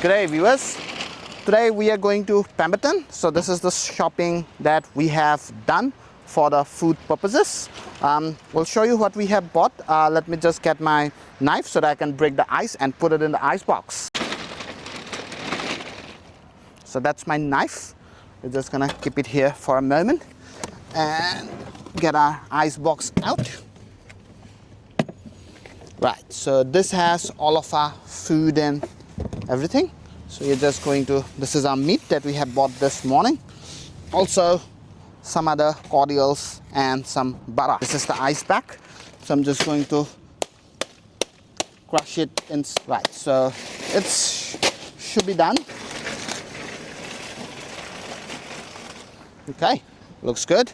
G'day viewers. Today we are going to Pemberton. So this is the shopping that we have done for the food purposes. We'll show you what we have bought. Let me just get my knife so that I can break the ice and put it in the ice box. So that's my knife. We're just gonna keep it here for a moment and get our ice box out. Right, so this has all of our food and everything. So you're just going to, this is our meat that we have bought this morning. Also some other cordials and some butter. This is the ice pack. So I'm just going to crush it in. Right, so it should be done. Okay, looks good.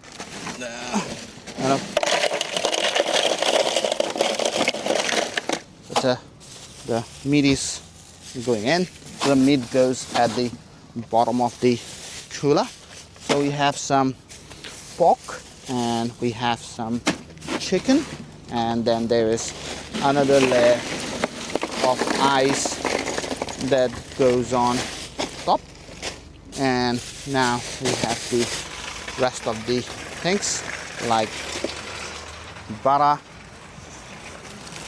The meat is going in. The meat goes at the bottom of the cooler. So we have some pork and we have some chicken, and then there is another layer of ice that goes on top. And now we have the rest of the things like butter.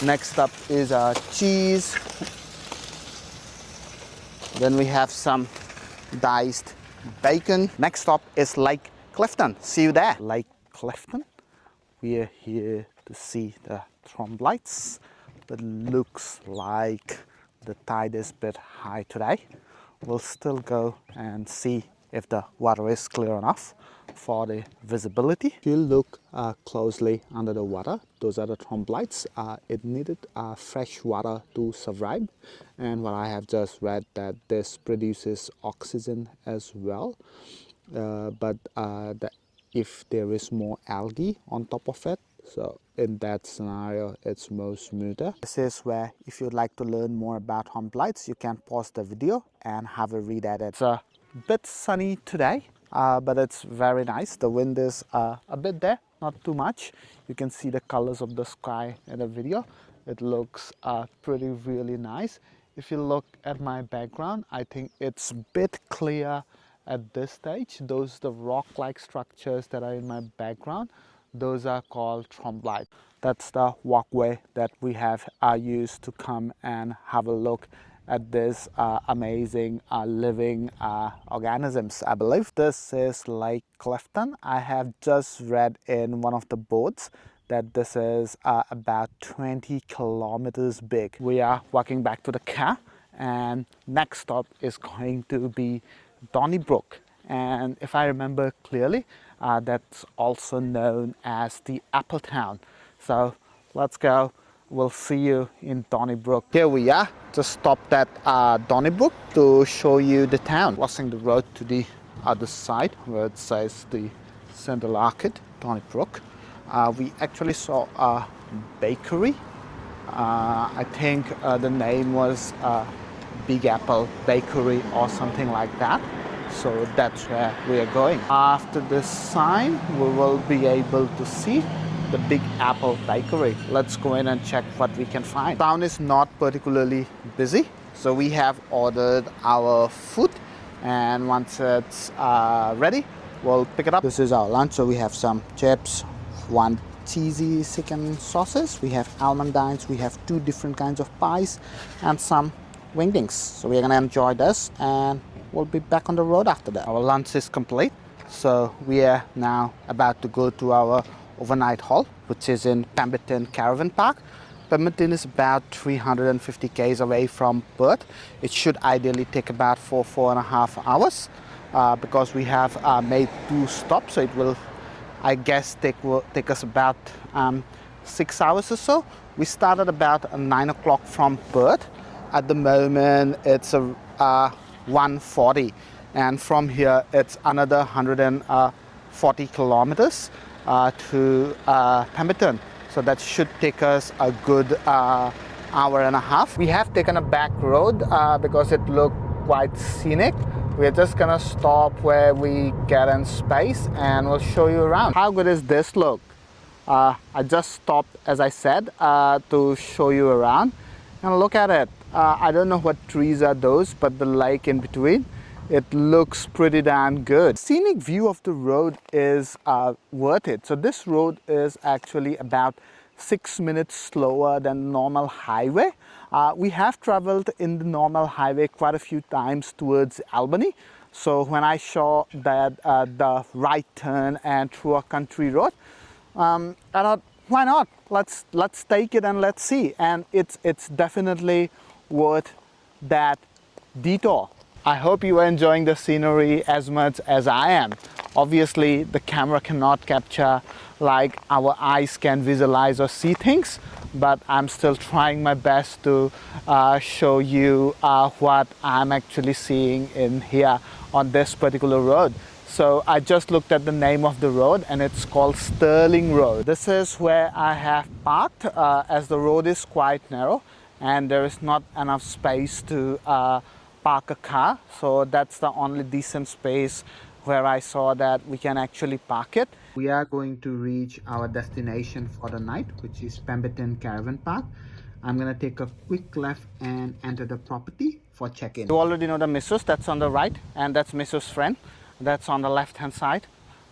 Next up is our cheese. Then we have some diced bacon. Next up is Lake Clifton. See you there. Lake Clifton. We are here to see the tromblites. It looks like the tide is a bit high today. We'll still go and see if the water is clear enough for the visibility. If you look closely under the water, those are the tromblites. It needed fresh water to survive, and what I have just read that this produces oxygen as well, but if there is more algae on top of it, so in that scenario it's more smoother. This is where, if you'd like to learn more about tromblites, you can pause the video and have a read at it. It's a bit sunny today, but it's very nice. The wind is a bit there, not too much. You can see the colors of the sky in the video. It looks really nice. If you look at my background, I think it's a bit clear at this stage. Those the rock-like structures that are in my background, those are called tromblite. That's the walkway that we have used to come and have a look at this amazing living organisms, I believe. This is Lake Clifton. I have just read in one of the boards that this is about 20 kilometers big. We are walking back to the car, and next stop is going to be Donnybrook. And if I remember clearly, that's also known as the Apple Town. So let's go. We'll see you in Donnybrook. Here we are, just stopped at Donnybrook to show you the town. Crossing the road to the other side where it says the Central Arcade, Donnybrook. We actually saw a bakery. I think the name was Big Apple Bakery or something like that. So that's where we are going. After this sign, we will be able to see the Big Apple Bakery. Let's go in and check what we can find. Town is not particularly busy, so we have ordered our food, and once it's ready, we'll pick it up. This is our lunch. So we have some chips, one cheesy chicken sauces, we have almondines, we have 2 different kinds of pies, and some wingdings. So we're gonna enjoy this, and we'll be back on the road after that. Our lunch is complete, so we are now about to go to our overnight halt, which is in Pemberton Caravan Park. Pemberton is about 350 km away from Perth. It should ideally take about 4.5 hours because we have made 2 stops, so it will, I guess, take us about 6 hours or so. We started about 9 o'clock from Perth. At the moment it's 1:40, and from here it's another 140 kilometers to Pemberton. So that should take us a good hour and a half. We have taken a back road because it looked quite scenic. We're just gonna stop where we get in space and we'll show you around. How good is this look? I just stopped, as I said, to show you around, and look at it. I don't know what trees are those, but the lake in between, it looks pretty damn good. Scenic view of the road is worth it. So this road is actually about 6 minutes slower than normal highway. We have traveled in the normal highway quite a few times towards Albany. So when I saw that the right turn and through a country road, I thought, why not? Let's take it and let's see. And it's definitely worth that detour. I hope you are enjoying the scenery as much as I am. Obviously, the camera cannot capture like our eyes can visualize or see things, but I'm still trying my best to show you what I'm actually seeing in here on this particular road. So I just looked at the name of the road and it's called Sterling Road. This is where I have parked as the road is quite narrow and there is not enough space to park a car. So that's the only decent space where I saw that we can actually park it. We are going to reach our destination for the night, which is Pemberton Caravan Park. I'm gonna take a quick left and enter the property for check-in. You already know the missus, that's on the right, and that's missus' friend. That's on the left hand side.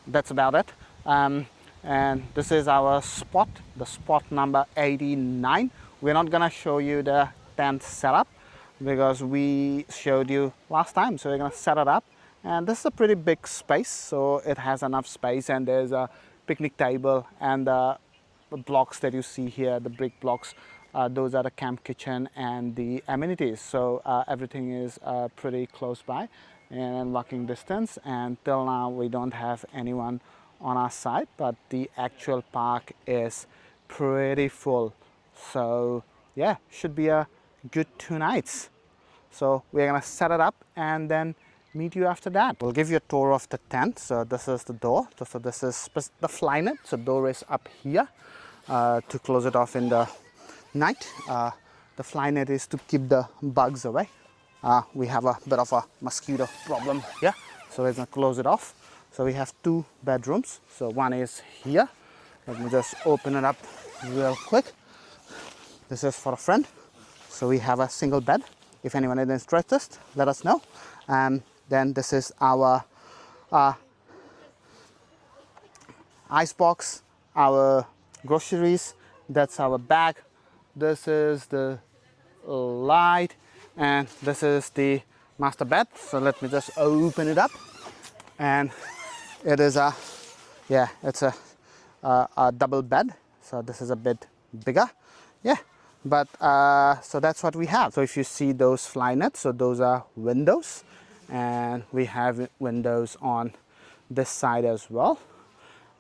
That's about it. And this is our spot, the spot number 89. We're not gonna show you the tent setup because we showed you last time, so we're gonna set it up. And this is a pretty big space, so it has enough space, and there's a picnic table and the blocks that you see here, the brick blocks, those are the camp kitchen and the amenities. So everything is pretty close by and walking distance, and till now we don't have anyone on our side, but the actual park is pretty full. So yeah, should be a good 2 nights. So we're gonna set it up and then meet you after that. We'll give you a tour of the tent. So this is the door. So this is the fly net. So door is up here to close it off in the night. The fly net is to keep the bugs away. We have a bit of a mosquito problem here, so we're gonna close it off. So we have 2 bedrooms. So one is here. Let me just open it up real quick. This is for a friend. So we have a single bed. If anyone is interested, let us know. Then this is our ice box, our groceries. That's our bag. This is the light, and this is the master bed. So let me just open it up, and it is a it's a double bed. So this is a bit bigger, yeah. But so that's what we have. So if you see those fly nets, so those are windows, and we have windows on this side as well,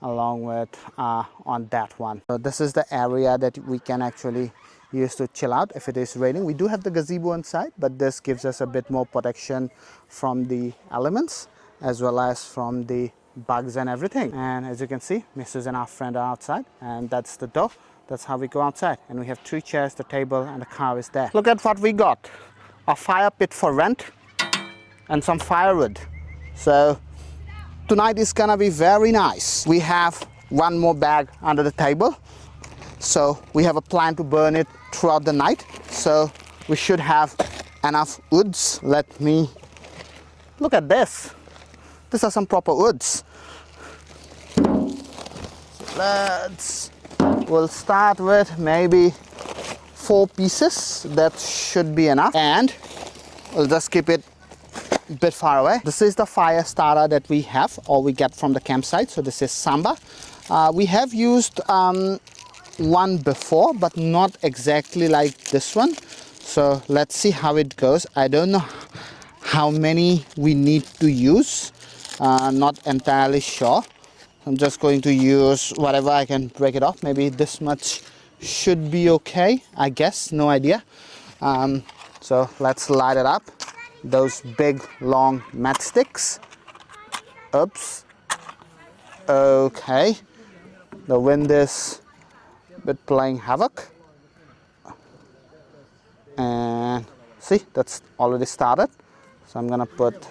along with on that one. So this is the area that we can actually use to chill out if it is raining. We do have the gazebo inside, but this gives us a bit more protection from the elements as well as from the bugs and everything. And as you can see, Mrs. and our friend are outside, and that's the door. That's how we go outside. And we have 3 chairs, the table, and the car is there. Look at what we got. A fire pit for rent and some firewood. So tonight is gonna be very nice. We have 1 more bag under the table. So we have a plan to burn it throughout the night. So we should have enough woods. Let me look at this. These are some proper woods. So we'll start with maybe 4 pieces. That should be enough. And we'll just keep it a bit far away. This is the fire starter that we have, or we get from the campsite. So this is Samba. We have used one before, but not exactly like this one. So let's see how it goes. I don't know how many we need to use. Not entirely sure. I'm just going to use whatever I can break it off. Maybe this much should be okay, I guess, no idea. So let's light it up. Those big long matchsticks. Oops. Okay. The wind is a bit playing havoc. And see, that's already started. So I'm gonna put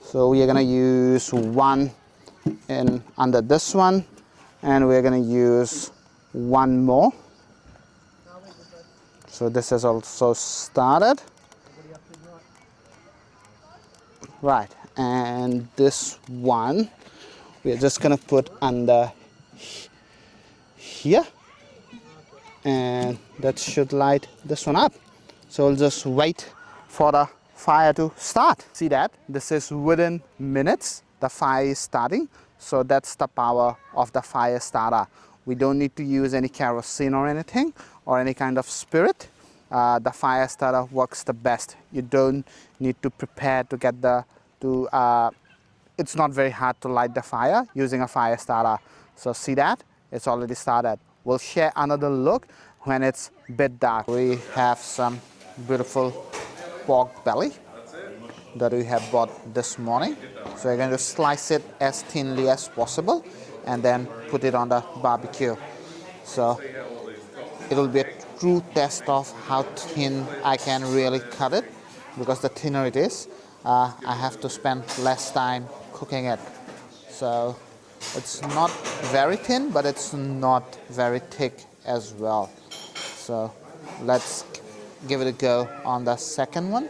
so we are going to use 1 in under this one, and we're going to use one more. So this is also started. Right, and this one we're just gonna put under here, and that should light this one up. So we'll just wait for the fire to start. See that? This is within minutes the fire is starting. So that's the power of the fire starter. We don't need to use any kerosene or anything or any kind of spirit. The fire starter works the best. You don't need to prepare to get it's not very hard to light the fire using a fire starter. So see that? It's already started. We'll share another look when it's a bit dark. We have some beautiful pork belly that we have bought this morning. So we're going to slice it as thinly as possible and then put it on the barbecue. So it'll be a true test of how thin I can really cut it, because the thinner it is, I have to spend less time cooking it. So it's not very thin, but it's not very thick as well. So let's give it a go on the second one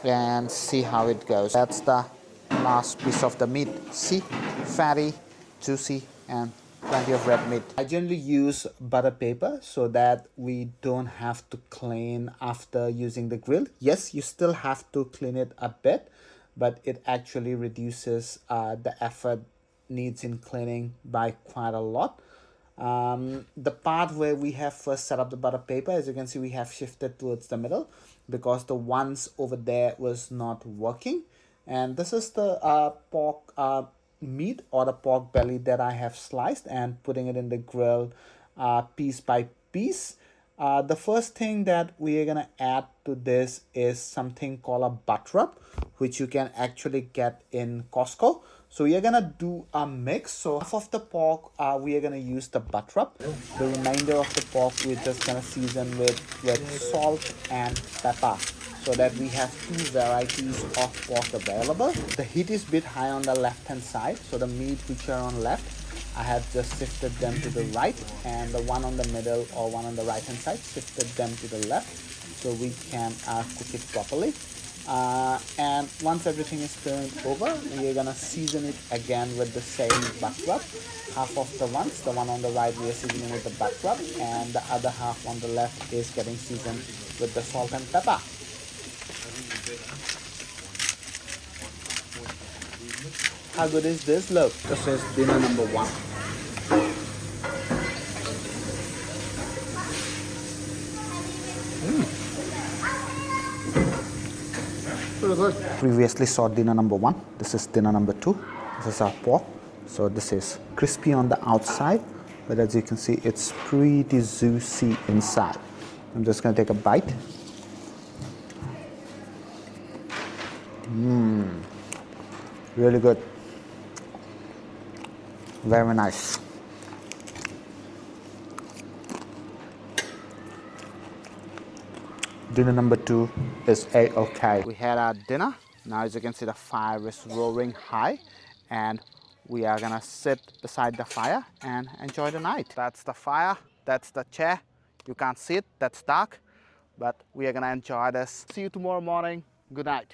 and see how it goes. That's the last piece of the meat. See, fatty, juicy, and plenty of red meat. I generally use butter paper so that we don't have to clean after using the grill. Yes, you still have to clean it a bit, but it actually reduces the effort needs in cleaning by quite a lot. The part where we have first set up the butter paper, as you can see, we have shifted towards the middle because the ones over there was not working. And this is the pork meat or the pork belly that I have sliced and putting it in the grill piece by piece. The first thing that we are going to add to this is something called a butt rub, which you can actually get in Costco. So we are going to do a mix. So half of the pork, we are going to use the butt rub. The remainder of the pork, we're just going to season with salt and pepper, so that we have two varieties of pork available. The heat is a bit high on the left hand side, so the meat which are on left, I have just shifted them to the right, and the one on the middle or one on the right hand side, shifted them to the left, so we can cook it properly. And once everything is turned over, we are gonna season it again with the same butt rub. Half of the one on the right, we are seasoning with the butt rub, and the other half on the left is getting seasoned with the salt and pepper. How good is this? Look, this is dinner number one. Pretty good. Previously saw dinner number one. This is dinner number two. This is our pork. So this is crispy on the outside, but as you can see, it's pretty juicy inside. I'm just gonna take a bite. Really good. Very nice. Dinner number two is A-okay. We had our dinner. Now as you can see, the fire is roaring high, and we are gonna sit beside the fire and enjoy the night. That's the fire, that's the chair. You can't see it, that's dark, but we are gonna enjoy this. See you tomorrow morning. Good night.